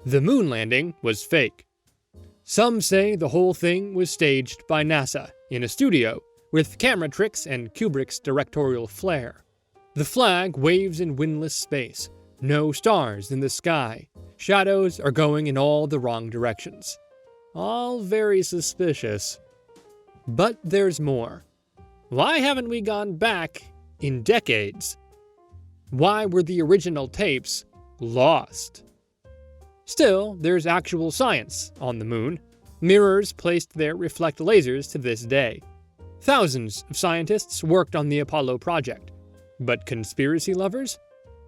The moon landing was fake. Some say the whole thing was staged by NASA in a studio with camera tricks and Kubrick's directorial flair. The flag waves in windless space, no stars in the sky, shadows are going in all the wrong directions. All very suspicious. But there's more. Why haven't we gone back in decades? Why were the original tapes lost? Still, there's actual science on the moon. Mirrors placed there reflect lasers to this day. Thousands of scientists worked on the Apollo project. But conspiracy lovers?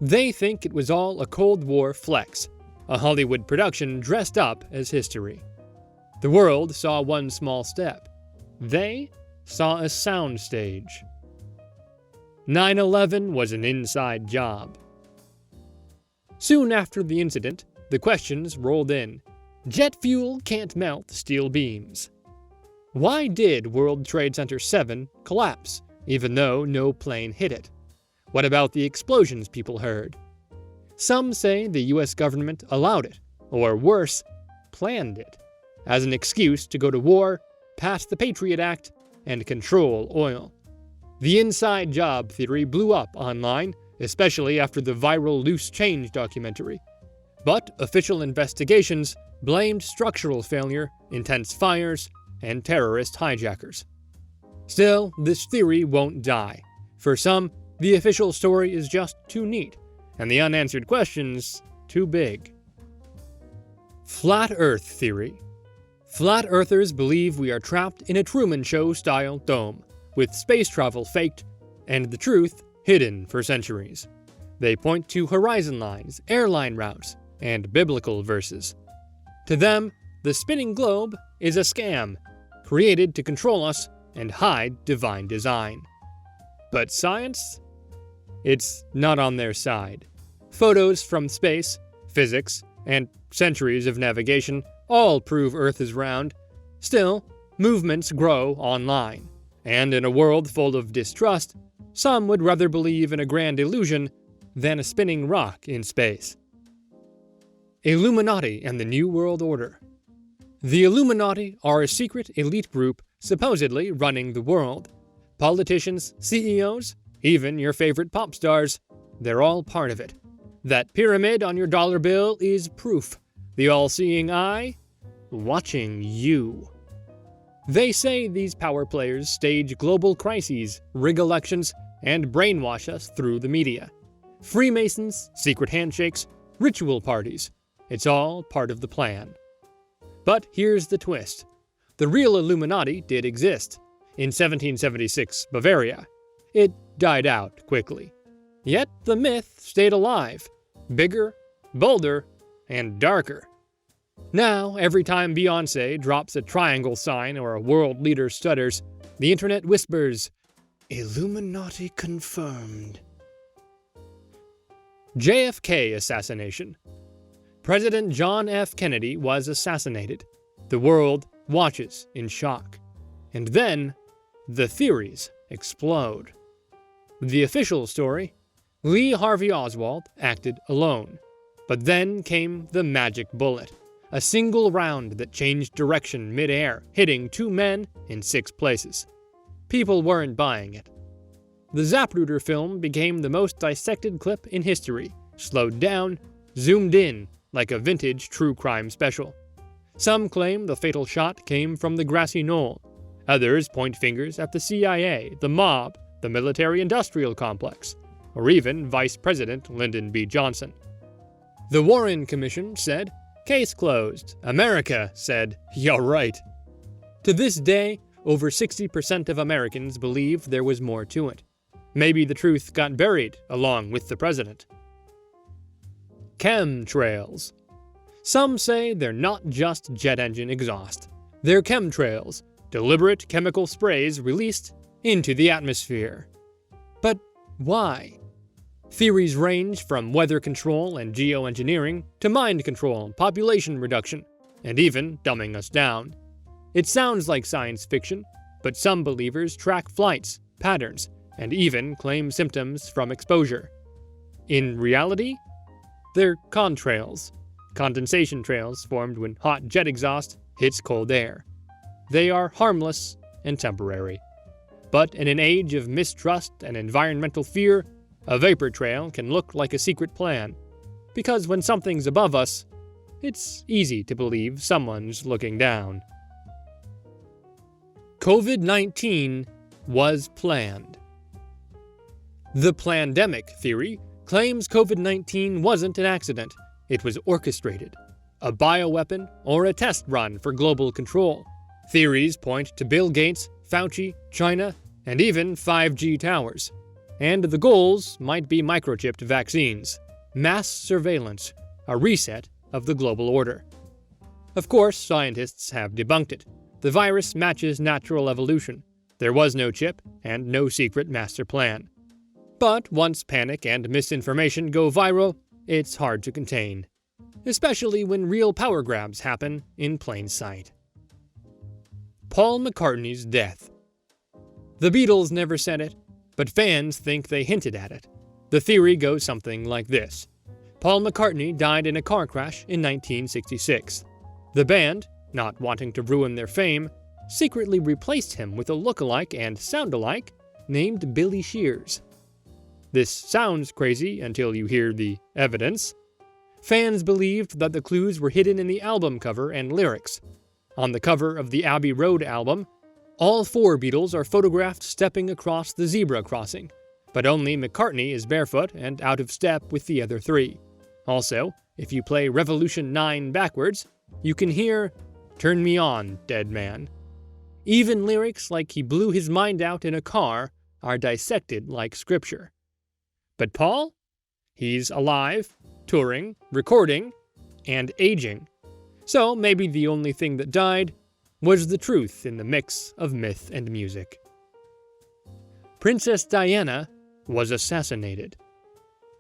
They think it was all a Cold War flex, a Hollywood production dressed up as history. The world saw one small step. They saw a soundstage. 9/11 was an inside job. Soon after the incident, the questions rolled in. Jet fuel can't melt steel beams. Why did World Trade Center 7 collapse, even though no plane hit it? What about the explosions people heard? Some say the US government allowed it, or worse, planned it, as an excuse to go to war, pass the Patriot Act, and control oil. The inside job theory blew up online, especially after the viral Loose Change documentary. But official investigations blamed structural failure, intense fires, and terrorist hijackers. Still, this theory won't die. For some, the official story is just too neat, and the unanswered questions too big. Flat Earth theory. Flat Earthers believe we are trapped in a Truman Show-style dome, with space travel faked and the truth hidden for centuries. They point to horizon lines, airline routes, and biblical verses. To them, the spinning globe is a scam, created to control us and hide divine design. But science? It's not on their side. Photos from space, physics, and centuries of navigation all prove Earth is round. Still, movements grow online. And in a world full of distrust, some would rather believe in a grand illusion than a spinning rock in space. Illuminati and the New World Order. The Illuminati are a secret elite group supposedly running the world. Politicians, CEOs, even your favorite pop stars, they're all part of it. That pyramid on your dollar bill is proof. The all-seeing eye, watching you. They say these power players stage global crises, rig elections, and brainwash us through the media. Freemasons, secret handshakes, ritual parties. It's all part of the plan. But here's the twist. The real Illuminati did exist. In 1776 Bavaria. It died out quickly. Yet the myth stayed alive. Bigger, bolder, and darker. Now, every time Beyoncé drops a triangle sign or a world leader stutters, the internet whispers, Illuminati confirmed. JFK Assassination. President John F. Kennedy was assassinated. The world watches in shock. And then, the theories explode. The official story, Lee Harvey Oswald acted alone. But then came the magic bullet. A single round that changed direction mid-air, hitting 2 men in 6 places. People weren't buying it. The Zapruder film became the most dissected clip in history, slowed down, zoomed in, like a vintage true crime special. Some claim the fatal shot came from the grassy knoll. Others point fingers at the CIA, the mob, the military-industrial complex, or even Vice President Lyndon B. Johnson. The Warren Commission said, case closed. America said, you're right. To this day, over 60% of Americans believe there was more to it. Maybe the truth got buried along with the president. Chemtrails. Some say they're not just jet engine exhaust. They're chemtrails, deliberate chemical sprays released into the atmosphere. But why? Theories range from weather control and geoengineering to mind control, population reduction, and even dumbing us down. It sounds like science fiction, but some believers track flights, patterns, and even claim symptoms from exposure. In reality, they're contrails. condensation trails formed when hot jet exhaust hits cold air. They are harmless and temporary. But in an age of mistrust and environmental fear, a vapor trail can look like a secret plan. Because when something's above us, it's easy to believe someone's looking down. COVID-19 was planned. The plandemic theory claims COVID-19 wasn't an accident. It was orchestrated, a bioweapon or a test run for global control. Theories point to Bill Gates, Fauci, China, and even 5G towers. And the goals might be microchipped vaccines, mass surveillance, a reset of the global order. Of course, scientists have debunked it. The virus matches natural evolution. There was no chip and no secret master plan. But once panic and misinformation go viral, it's hard to contain, especially when real power grabs happen in plain sight. Paul McCartney's death. The Beatles never said it, but fans think they hinted at it. The theory goes something like this. Paul McCartney died in a car crash in 1966. The band, not wanting to ruin their fame, secretly replaced him with a look-alike and sound-alike named Billy Shears. This sounds crazy until you hear the evidence. Fans believed that the clues were hidden in the album cover and lyrics. On the cover of the Abbey Road album, all four Beatles are photographed stepping across the zebra crossing, but only McCartney is barefoot and out of step with the other three. Also, if you play Revolution 9 backwards, you can hear, "Turn me on, dead man." Even lyrics like "he blew his mind out in a car" are dissected like scripture. But Paul? He's alive, touring, recording, and aging. So maybe the only thing that died was the truth in the mix of myth and music. Princess Diana was assassinated.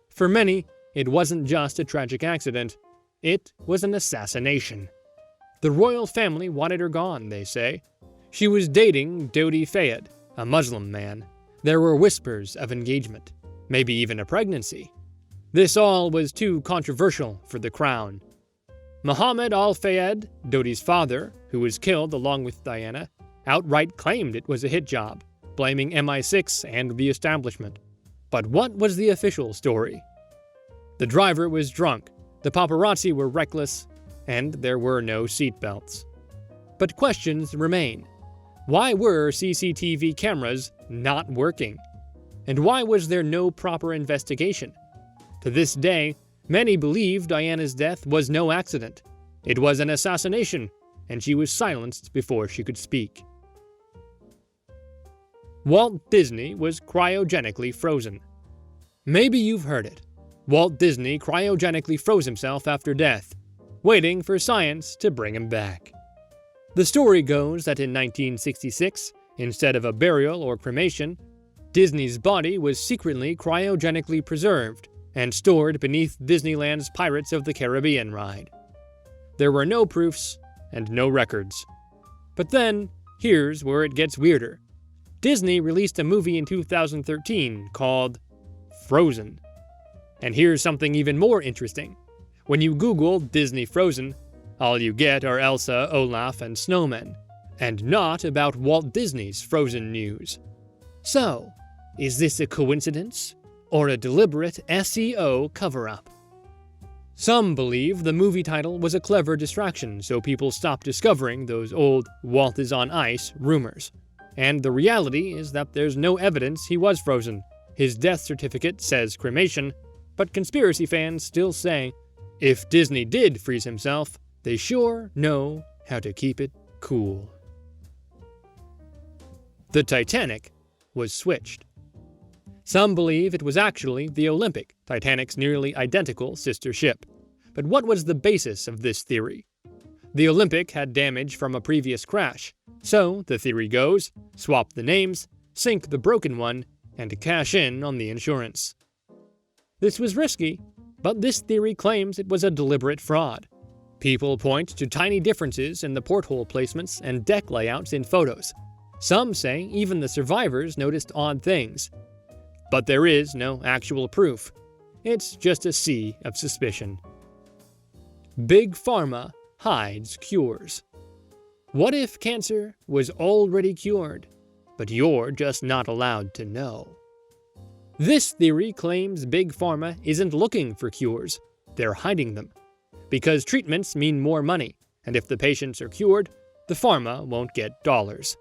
For many, it wasn't just a tragic accident, it was an assassination. The royal family wanted her gone, they say. She was dating Dodi Fayed, a Muslim man. There were whispers of engagement, maybe even a pregnancy. This all was too controversial for the crown. Mohammed al-Fayed, Dodi's father, who was killed along with Diana, outright claimed it was a hit job, blaming MI6 and the establishment. But what was the official story? The driver was drunk, the paparazzi were reckless, and there were no seatbelts. But questions remain. Why were CCTV cameras not working? And why was there no proper investigation? To this day, many believe Diana's death was no accident. It was an assassination, and she was silenced before she could speak. Walt Disney was cryogenically frozen. Maybe you've heard it. Walt Disney cryogenically froze himself after death, waiting for science to bring him back. The story goes that in 1966, instead of a burial or cremation, Disney's body was secretly cryogenically preserved and stored beneath Disneyland's Pirates of the Caribbean ride. There were no proofs and no records. But then, here's where it gets weirder. Disney released a movie in 2013 called Frozen. And here's something even more interesting. When you Google Disney Frozen, all you get are Elsa, Olaf, and snowmen, and not about Walt Disney's Frozen news. So, is this a coincidence or a deliberate SEO cover-up? Some believe the movie title was a clever distraction so people stop discovering those old Walt is on ice rumors. And the reality is that there's no evidence he was frozen. His death certificate says cremation, but conspiracy fans still say, if Disney did freeze himself, they sure know how to keep it cool. The Titanic was switched. Some believe it was actually the Olympic, Titanic's nearly identical sister ship. But what was the basis of this theory? The Olympic had damage from a previous crash, so, the theory goes, swap the names, sink the broken one, and cash in on the insurance. This was risky, but this theory claims it was a deliberate fraud. People point to tiny differences in the porthole placements and deck layouts in photos. Some say even the survivors noticed odd things. But there is no actual proof. It's just a sea of suspicion. Big Pharma hides cures. What if cancer was already cured, but you're just not allowed to know? This theory claims Big Pharma isn't looking for cures, they're hiding them. Because treatments mean more money, and if the patients are cured, the pharma won't get dollars.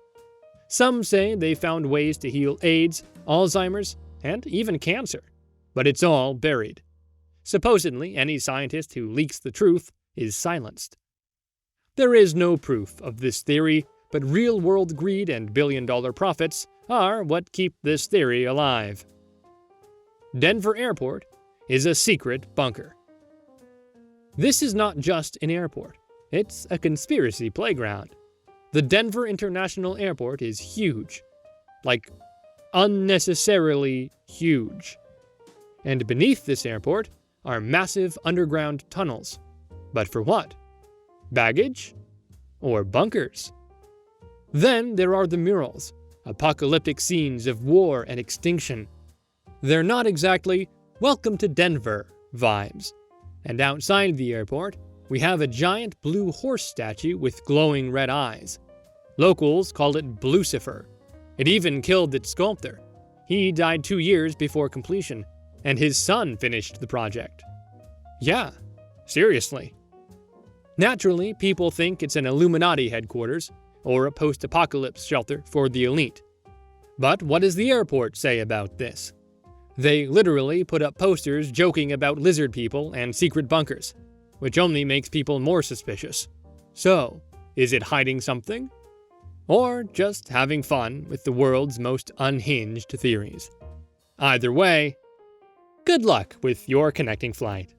Some say they found ways to heal AIDS, Alzheimer's, and even cancer, but it's all buried. Supposedly, any scientist who leaks the truth is silenced. There is no proof of this theory, but real-world greed and billion-dollar profits are what keep this theory alive. Denver Airport is a secret bunker. This is not just an airport, it's a conspiracy playground. The Denver International Airport is huge. Like, unnecessarily huge. And beneath this airport are massive underground tunnels. But for what? Baggage? Or bunkers? Then there are the murals, apocalyptic scenes of war and extinction. They're not exactly "Welcome to Denver" vibes. And outside the airport, we have a giant blue horse statue with glowing red eyes. Locals call it Blucifer. It even killed its sculptor. He died 2 years before completion, and his son finished the project. Yeah, seriously. Naturally, people think it's an Illuminati headquarters, or a post-apocalypse shelter for the elite. But what does the airport say about this? They literally put up posters joking about lizard people and secret bunkers, which only makes people more suspicious. So, is it hiding something? Or just having fun with the world's most unhinged theories? Either way, good luck with your connecting flight.